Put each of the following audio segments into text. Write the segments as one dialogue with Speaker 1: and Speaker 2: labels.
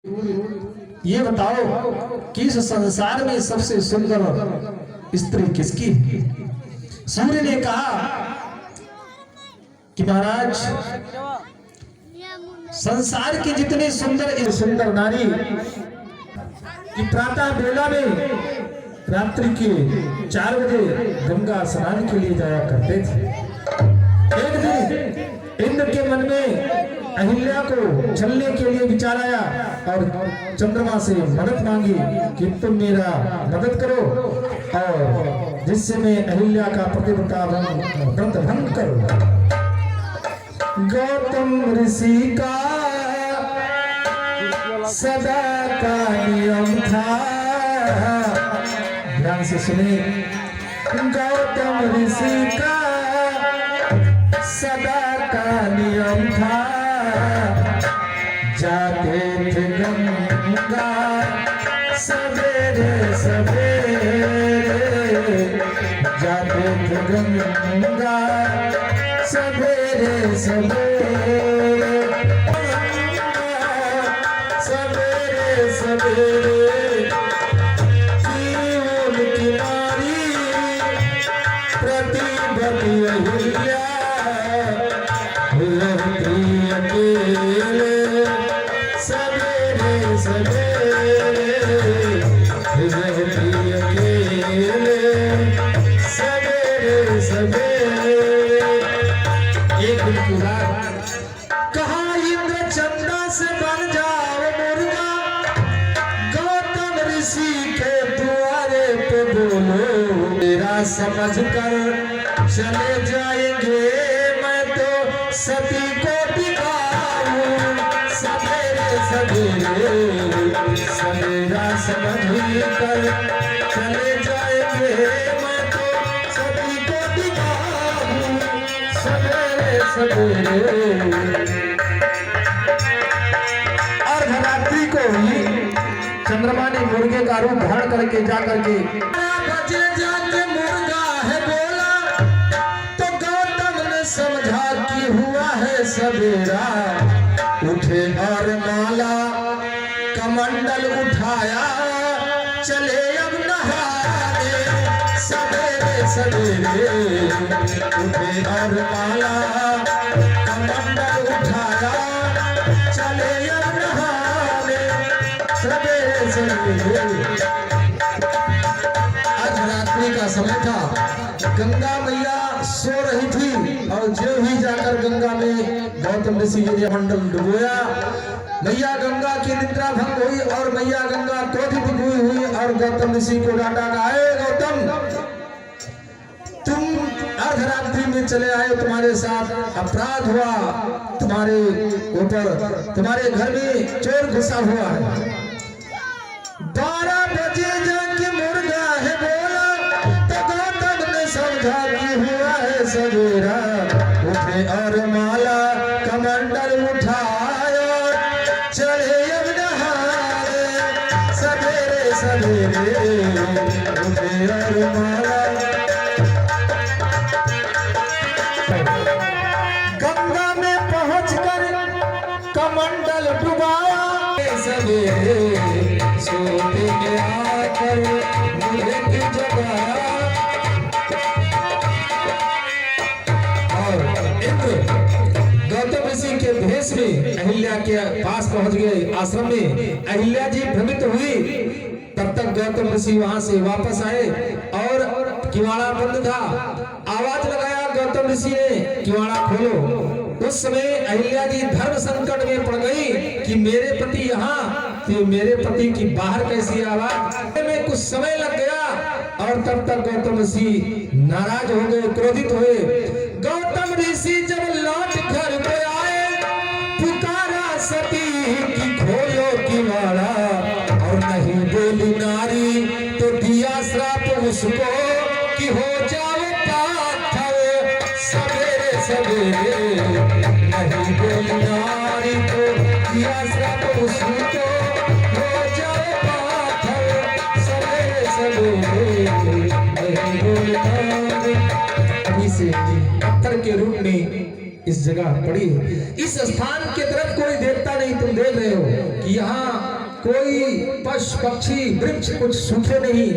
Speaker 1: ये बताओ कि इस संसार में सबसे सुंदर स्त्री किसकी है? सूर्य ने कहा कि महाराज संसार की जितनी सुंदर नारी कि प्रातः बेला में रात्रि के 4 बजे गंगा स्नान के लिए जाया करते थे। एक दिन इंद्र के मन में अहिल्या को चलने के लिए विचार आया और चंद्रमा से मदद मांगी कि तुम मेरा मदद करो और जिससे मैं अहिल्या का प्रतिव्रता व्रत भंग करूं। गौतम ऋषि का सदा का नियम था, ध्यान से सुने। गौतम ऋषि का सदा का नियम था, जाते थे गंगा सवेरे सवेरे, जाते थे गंगा सवेरे सवेरे, सवेरे सवेरे जीवन की नारी प्रतिभती अहिल्या अकेले सवेरे सवेरे, अकेले सवेरे सवेरे। एक दिन की रात कहा इंद्र चंदा से बन जाओ मुर्गा, गौतम ऋषि के द्वारे पे बोलो मेरा समझ कर चले जाएंगे, मैं तो सती को दिखाऊं सवेरे सवेरे, सवेरा समझ कर चले जाएंगे, मैं तो सती को दिखाऊं सवेरे सवेरे। अर्धरात्रि को ही चंद्रमा ने मुर्गे का रूप धारण करके जाकर के बजे जाके मुर्गा है बोला, तो गौतम ने समझा कि हुआ है सवेरा। उठे और माला कमंडल उठाया, चले अब नहाने सवेरे सवेरे। उठे और माला कमंडल उठाया, चले अब नहाने सवेरे सवेरे। अर्धरात्रि का समय था, गंगा मैया सो रही थी और जो ही जाकर गंगा में गौतम ऋषि जी ने मंडल डुबोया, मैया गंगा की निद्रा भंग हुई और मैया गंगा क्रोधित हुई और गौतम ऋषि को डांटा, आए गौतम तुम अर्धरात्रि में चले आए, तुम्हारे साथ अपराध हुआ, तुम्हारे ऊपर तुम्हारे घर में चोर घुसा हुआ है। 12 बजे जाके मुर्गा है बोला, तो गौतम ने समझा कि हुआ है सवेरा। उठे और माला कमंडल उठाया, चले अब नहाने सवेरे सवेरे। उठे और माला गंगा में पहुंचकर कमंडल डुबाया, सवेरे सोते में आकर मुझे की जगाया। और इंद्र गौतम ऋषि के भेष में अहिल्या के पास पहुंच गए आश्रम में। अहिल्या जी भ्रमित हुई, तब तक गौतम ऋषि वहां से वापस आए और किवाड़ा बंद था। आवाज लगाया गौतम ऋषि ने, किवाड़ा खोलो। उस समय अहिल्या जी धर्म संकट में पड़ गई कि मेरे पति यहाँ तो मेरे पति की बाहर कैसी आवाज में। कुछ समय लग गया और तब तक गौतम ऋषि नाराज हो गए, क्रोधित हुए। गौतम ऋषि जब लौट घर पे आए, पुकारा सती की खोलो किवाड़ा, और नहीं बोली नारी तो दिया श्राप उसको कि हो जाओ पाथर सवेरे सवेरे। नहीं बोली नारी तो दिया श्राप उसको, हो जाओ पाथर सवेरे सवेरे। नहीं बोली नारी। अभी से पत्थर के रूप में इस जगह पड़ी है। इस स्थान के तरफ कोई देवता नहीं, तुम देख रहे हो कि यहाँ कोई पशु पक्षी वृक्ष कुछ सूखे नहीं,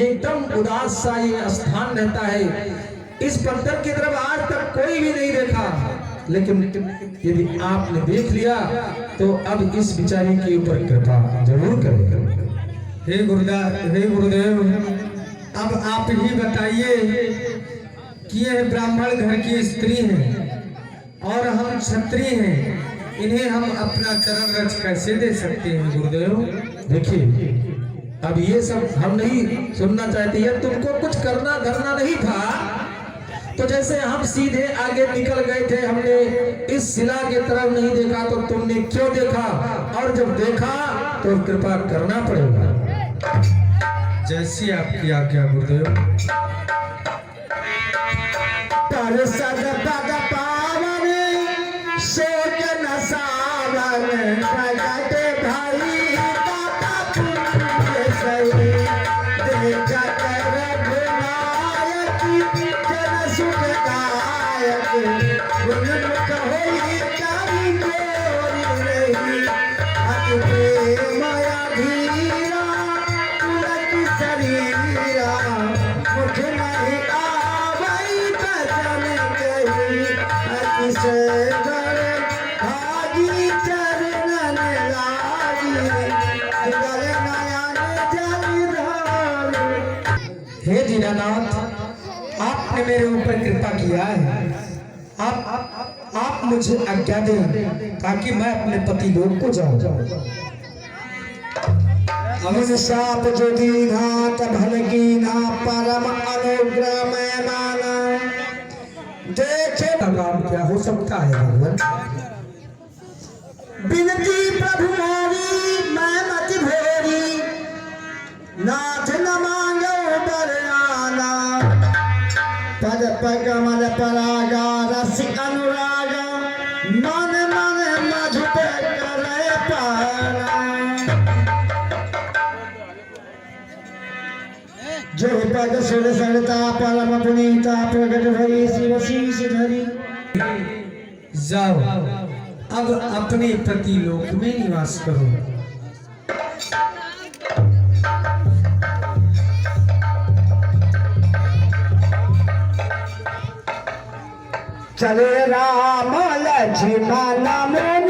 Speaker 1: एकदम उदास सा ये स्थान रहता है। इस पत्थर की तरफ आज तक कोई भी नहीं देखा, लेकिन यदि आपने देख लिया तो अब इस बिचारी के ऊपर कृपा जरूर करें।
Speaker 2: हे गुरुदेव, अब आप ही बताइए कि यह ब्राह्मण घर की स्त्री है और हम क्षत्रिय हैं, इन्हें हम अपना चरण रज कैसे दे सकते हैं गुरुदेव?
Speaker 1: देखिए, अब ये सब हम नहीं सुनना चाहते हैं। तुमको कुछ करना धरना नहीं था तो जैसे हम सीधे आगे निकल गए थे, हमने इस शिला की तरफ नहीं देखा तो तुमने क्यों देखा, और जब देखा तो कृपा करना पड़ेगा।
Speaker 2: जैसी आपकी आज्ञा गुरुदेव।
Speaker 3: पर सद पद पावन शोक न सावन, प्रगट भाई दाता पुण्य सही, देखत रघुनायक जन सुखदायक, गुणमुख होई चारि गोरी रही, अति प्रेमया धीरा पुलक शरीरा, मुख नहीं आवै बचन कही, अतिशय बड़ भागी चरणन लागी, जल नयन जल धारी।
Speaker 2: हे दीनानाथ, आपने मेरे ऊपर कृपा किया है। आप मुझे आज्ञा दें ताकि मैं अपने पति लोग को जाऊं।
Speaker 3: मन साप जो दीघात भल कीना, परम अनुग्रह में माना, देखे
Speaker 2: काम क्या हो सकता है भगवान?
Speaker 3: बिनती प्रभु मोरी मैं मति भोरी, नाथ न मांगो बरआना, पद पगमल परागा रस अनुरागा, मन मन मधु पे करे पाना, जो पद सुर सरता परम पुनीता, प्रगट भई शिव शीश धरी।
Speaker 2: जाओ, अब अपने पति लोक में निवास करो।
Speaker 3: चले राम लक्ष्मण मुनि